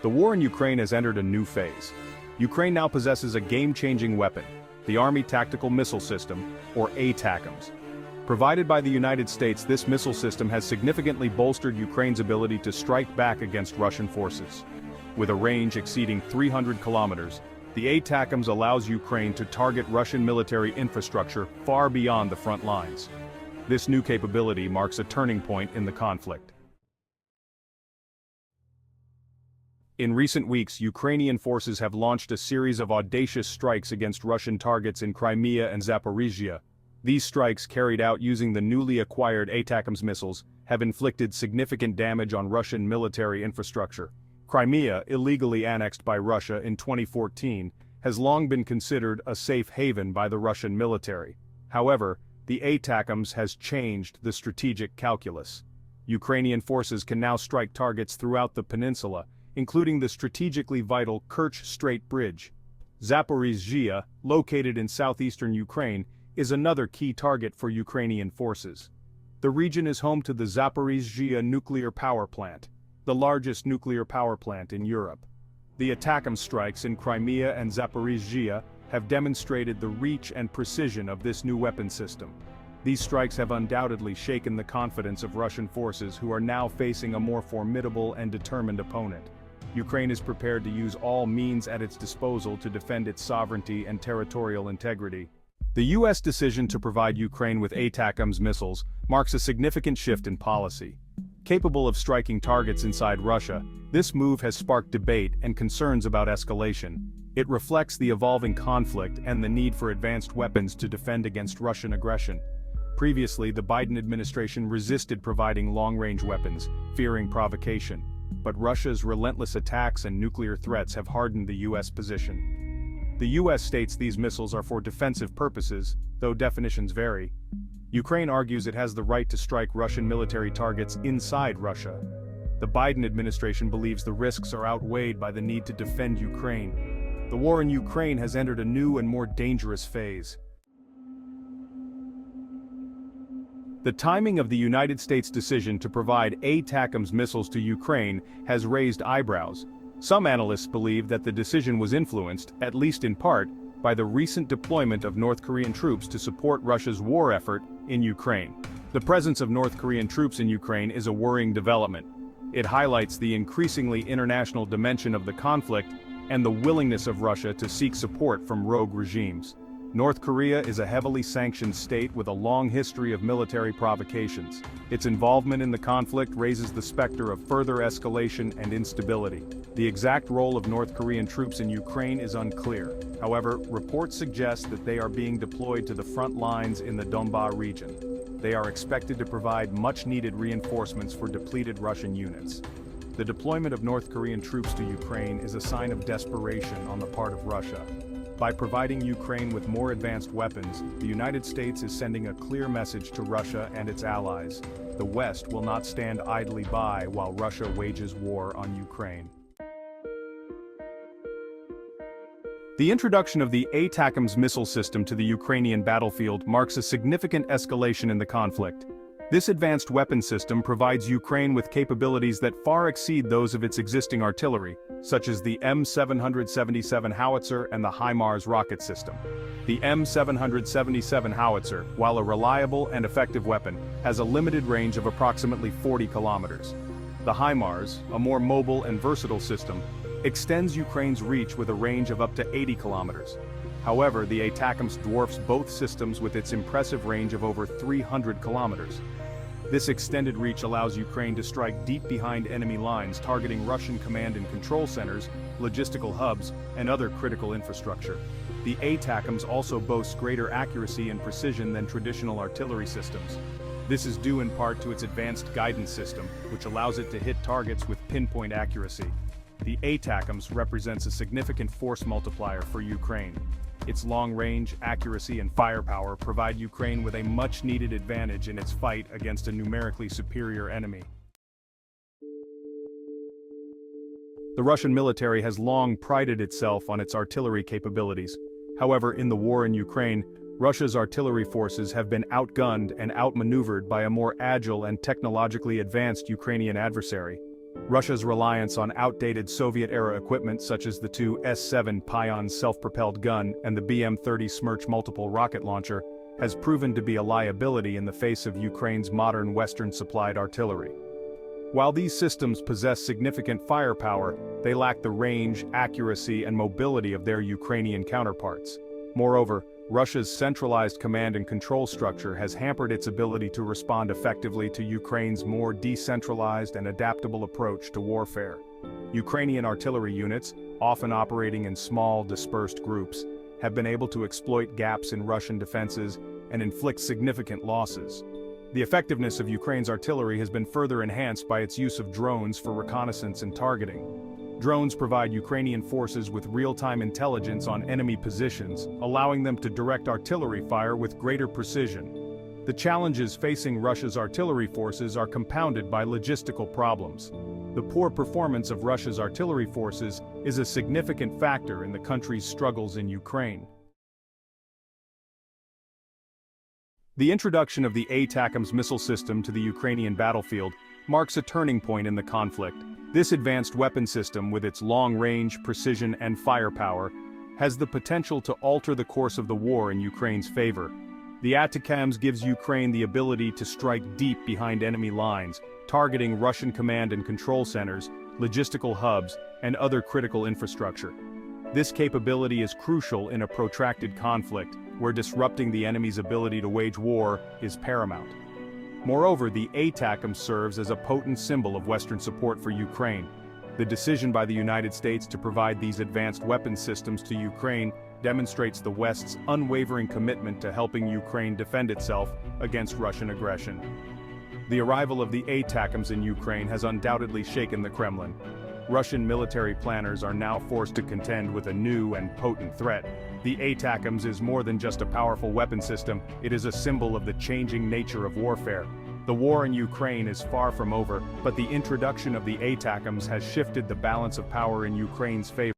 The war in Ukraine has entered a new phase. Ukraine now possesses a game-changing weapon, the Army Tactical Missile System, or ATACMS. Provided by the United States, this missile system has significantly bolstered Ukraine's ability to strike back against Russian forces. With a range exceeding 300 kilometers, the ATACMS allows Ukraine to target Russian military infrastructure far beyond the front lines. This new capability marks a turning point in the conflict. In recent weeks, Ukrainian forces have launched a series of audacious strikes against Russian targets in Crimea and Zaporizhia. These strikes, carried out using the newly acquired ATACMS missiles, have inflicted significant damage on Russian military infrastructure. Crimea, illegally annexed by Russia in 2014, has long been considered a safe haven by the Russian military. However, the ATACMS has changed the strategic calculus. Ukrainian forces can now strike targets throughout the peninsula, including the strategically vital Kerch Strait Bridge. Zaporizhia, located in southeastern Ukraine, is another key target for Ukrainian forces. The region is home to the Zaporizhia nuclear power plant, the largest nuclear power plant in Europe. The ATACMS strikes in Crimea and Zaporizhia have demonstrated the reach and precision of this new weapon system. These strikes have undoubtedly shaken the confidence of Russian forces, who are now facing a more formidable and determined opponent. Ukraine is prepared to use all means at its disposal to defend its sovereignty and territorial integrity. The U.S. decision to provide Ukraine with ATACMS missiles marks a significant shift in policy. Capable of striking targets inside Russia, this move has sparked debate and concerns about escalation. It reflects the evolving conflict and the need for advanced weapons to defend against Russian aggression. Previously, the Biden administration resisted providing long-range weapons, fearing provocation. But Russia's relentless attacks and nuclear threats have hardened the U.S. position. The U.S. states these missiles are for defensive purposes, though definitions vary. Ukraine argues it has the right to strike Russian military targets inside Russia. The Biden administration believes the risks are outweighed by the need to defend Ukraine. The war in Ukraine has entered a new and more dangerous phase. The timing of the United States' decision to provide ATACMS missiles to Ukraine has raised eyebrows. Some analysts believe that the decision was influenced, at least in part, by the recent deployment of North Korean troops to support Russia's war effort in Ukraine. The presence of North Korean troops in Ukraine is a worrying development. It highlights the increasingly international dimension of the conflict and the willingness of Russia to seek support from rogue regimes. North Korea is a heavily sanctioned state with a long history of military provocations. Its involvement in the conflict raises the specter of further escalation and instability. The exact role of North Korean troops in Ukraine is unclear. However, reports suggest that they are being deployed to the front lines in the Donbas region. They are expected to provide much-needed reinforcements for depleted Russian units. The deployment of North Korean troops to Ukraine is a sign of desperation on the part of Russia. By providing Ukraine with more advanced weapons, the United States is sending a clear message to Russia and its allies. The West will not stand idly by while Russia wages war on Ukraine. The introduction of the ATACMS missile system to the Ukrainian battlefield marks a significant escalation in the conflict. This advanced weapon system provides Ukraine with capabilities that far exceed those of its existing artillery, such as the M777 howitzer and the HIMARS rocket system. The M777 howitzer, while a reliable and effective weapon, has a limited range of approximately 40 kilometers. The HIMARS, a more mobile and versatile system, extends Ukraine's reach with a range of up to 80 kilometers. However, the ATACMS dwarfs both systems with its impressive range of over 300 kilometers. This extended reach allows Ukraine to strike deep behind enemy lines, targeting Russian command and control centers, logistical hubs, and other critical infrastructure. The ATACMS also boasts greater accuracy and precision than traditional artillery systems. This is due in part to its advanced guidance system, which allows it to hit targets with pinpoint accuracy. The ATACMS represents a significant force multiplier for Ukraine. Its long range, accuracy, and firepower provide Ukraine with a much-needed advantage in its fight against a numerically superior enemy. The Russian military has long prided itself on its artillery capabilities. However, in the war in Ukraine, Russia's artillery forces have been outgunned and outmaneuvered by a more agile and technologically advanced Ukrainian adversary. Russia's reliance on outdated Soviet-era equipment such as the two S-7 Pion self-propelled gun and the BM-30 Smerch multiple rocket launcher has proven to be a liability in the face of Ukraine's modern Western-supplied artillery. While these systems possess significant firepower, they lack the range, accuracy, and mobility of their Ukrainian counterparts. Moreover, Russia's centralized command and control structure has hampered its ability to respond effectively to Ukraine's more decentralized and adaptable approach to warfare. Ukrainian artillery units, often operating in small, dispersed groups, have been able to exploit gaps in Russian defenses and inflict significant losses. The effectiveness of Ukraine's artillery has been further enhanced by its use of drones for reconnaissance and targeting. Drones provide Ukrainian forces with real-time intelligence on enemy positions, allowing them to direct artillery fire with greater precision. The challenges facing Russia's artillery forces are compounded by logistical problems. The poor performance of Russia's artillery forces is a significant factor in the country's struggles in Ukraine. The introduction of the ATACMS missile system to the Ukrainian battlefield marks a turning point in the conflict. This advanced weapon system, with its long-range, precision, and firepower, has the potential to alter the course of the war in Ukraine's favor. The ATACMS gives Ukraine the ability to strike deep behind enemy lines, targeting Russian command and control centers, logistical hubs, and other critical infrastructure. This capability is crucial in a protracted conflict, where disrupting the enemy's ability to wage war is paramount. Moreover, the ATACMS serves as a potent symbol of Western support for Ukraine. The decision by the United States to provide these advanced weapons systems to Ukraine demonstrates the West's unwavering commitment to helping Ukraine defend itself against Russian aggression. The arrival of the ATACMS in Ukraine has undoubtedly shaken the Kremlin. Russian military planners are now forced to contend with a new and potent threat. The ATACMS is more than just a powerful weapon system, it is a symbol of the changing nature of warfare. The war in Ukraine is far from over, but the introduction of the ATACMS has shifted the balance of power in Ukraine's favor.